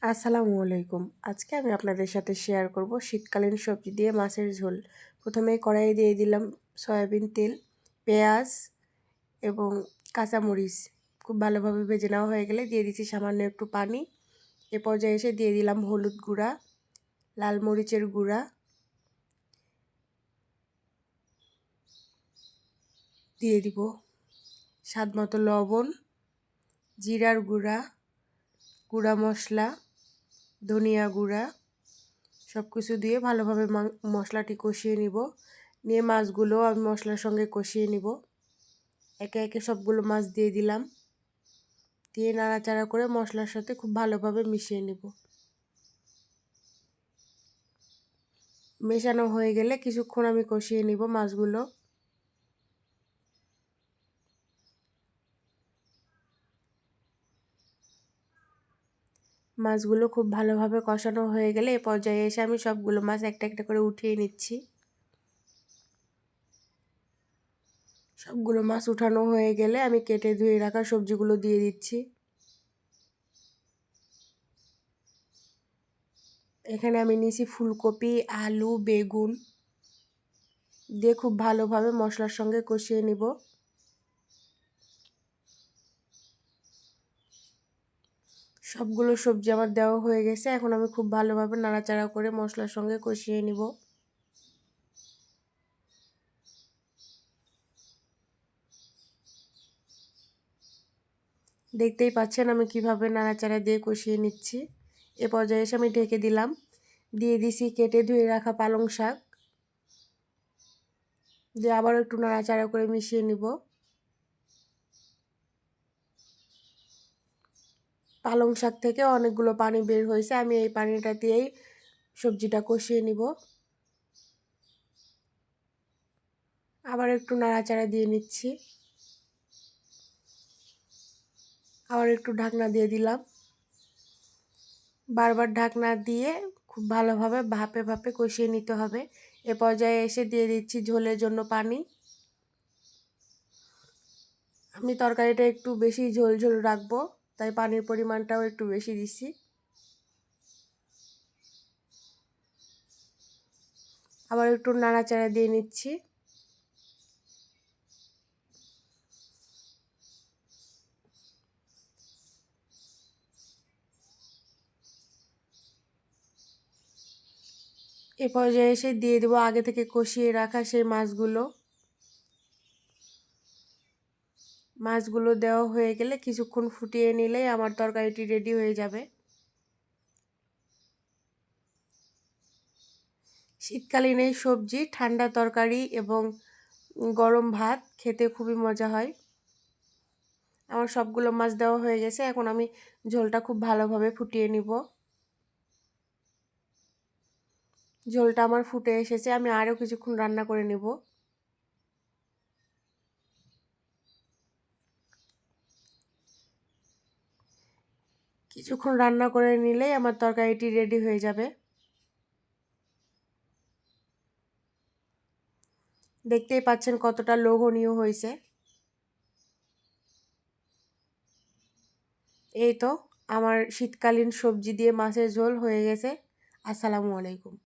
আসসালামু আলাইকুম। আজকে আমি আপনাদের সাথে শেয়ার করব শীতকালীন সবজি দিয়ে মাছের ঝোল। প্রথমে কড়াইয়ে দিয়ে দিলাম সয়াবিন তেল, পেঁয়াজ এবং কাঁচামরিচ খুব ভালোভাবে ভেজে নেওয়া হয়ে গেলে দিয়ে দিচ্ছি সামান্য একটু পানি। এ পর্যায়ে এসে দিয়ে দিলাম হলুদ গুঁড়া, লাল মরিচের গুঁড়া, দিয়ে দিব স্বাদ মতো লবণ, জিরার গুঁড়া, গুঁড়া মশলা, ধনিয়া গুঁড়া সব কিছু দিয়ে ভালোভাবে মশলাটি কষিয়ে নিব। নিয়ে মাছগুলো আমি মশলার সঙ্গে কষিয়ে নিব। একে একে সবগুলো মাছ দিয়ে দিলাম, দিয়ে নাড়াচাড়া করে মশলার সাথে খুব ভালোভাবে মিশিয়ে নিব। মেশানো হয়ে গেলে কিছুক্ষণ আমি কষিয়ে নিব মাছগুলো। মাছগুলো খুব ভালোভাবে কষানো হয়ে গেলে এ পর্যায়ে এসে আমি সবগুলো মাছ একটা একটা করে উঠিয়ে নিচ্ছি। সবগুলো মাছ উঠানো হয়ে গেলে আমি কেটে ধুয়ে রাখা সবজিগুলো দিয়ে দিচ্ছি। এখানে আমি নিয়েছি ফুলকপি, আলু, বেগুন দিয়ে খুব ভালোভাবে মশলার সঙ্গে কষিয়ে নিব। সবগুলো সবজি আমার দেওয়া হয়ে গেছে। এখন আমি খুব ভালোভাবে নাড়াচাড়া করে মশলার সঙ্গে কষিয়ে নিব। দেখতেই পাচ্ছেন আমি কিভাবে নাড়াচাড়া দিয়ে কষিয়ে নিচ্ছি। এ পর্যায়ে এসে আমি ঢেকে দিলাম। দিয়ে দিছি কেটে ধুয়ে রাখা পালং শাক, দিয়ে আবারও একটু নাড়াচাড়া করে মিশিয়ে নিব। পালং শাক থেকে অনেকগুলো পানি বের হয়েছে, আমি এই পানিটা দিয়েই সবজিটা কষিয়ে নিব। আবার একটু নাড়াচাড়া দিয়ে নিচ্ছি। আবার একটু ঢাকনা দিয়ে দিলাম। বারবার ঢাকনা দিয়ে খুব ভালোভাবে ভাপে ভাপে কষিয়ে নিতে হবে। এ পর্যায়ে এসে দিয়ে দিচ্ছি ঝোলের জন্য পানি। আমি তরকারিটা একটু বেশি ঝোল ঝোল রাখবো, তাই পানির পরিমাণটাও একটু বেশি দিচ্ছি। আবার একটু নাড়াচাড়া দিয়ে নিচ্ছি। এ পর্যায়ে এসে দিয়ে দেবো আগে থেকে কষিয়ে রাখা সেই মাছগুলো। মাছগুলো দেওয়া হয়ে গেলে কিছুক্ষণ ফুটিয়ে নিলেই আমার তরকারিটি রেডি হয়ে যাবে। শীতকালীন এই সবজি ঠান্ডা তরকারি এবং গরম ভাত খেতে খুবই মজা হয়। আমার সবগুলো মাছ দেওয়া হয়ে গেছে। এখন আমি ঝোলটা খুব ভালোভাবে ফুটিয়ে নিব। ঝোলটা আমার ফুটে এসেছে, আমি আরও কিছুক্ষণ রান্না করে নেব। কিছুক্ষণ রান্না করে নিলেই আমার তরকারিটি রেডি হয়ে যাবে। দেখতেই পাচ্ছেন কতটা লোভনীয় হয়েছে। এই তো আমার শীতকালীন সবজি দিয়ে মাছের ঝোল হয়ে গেছে। আসসালামু আলাইকুম।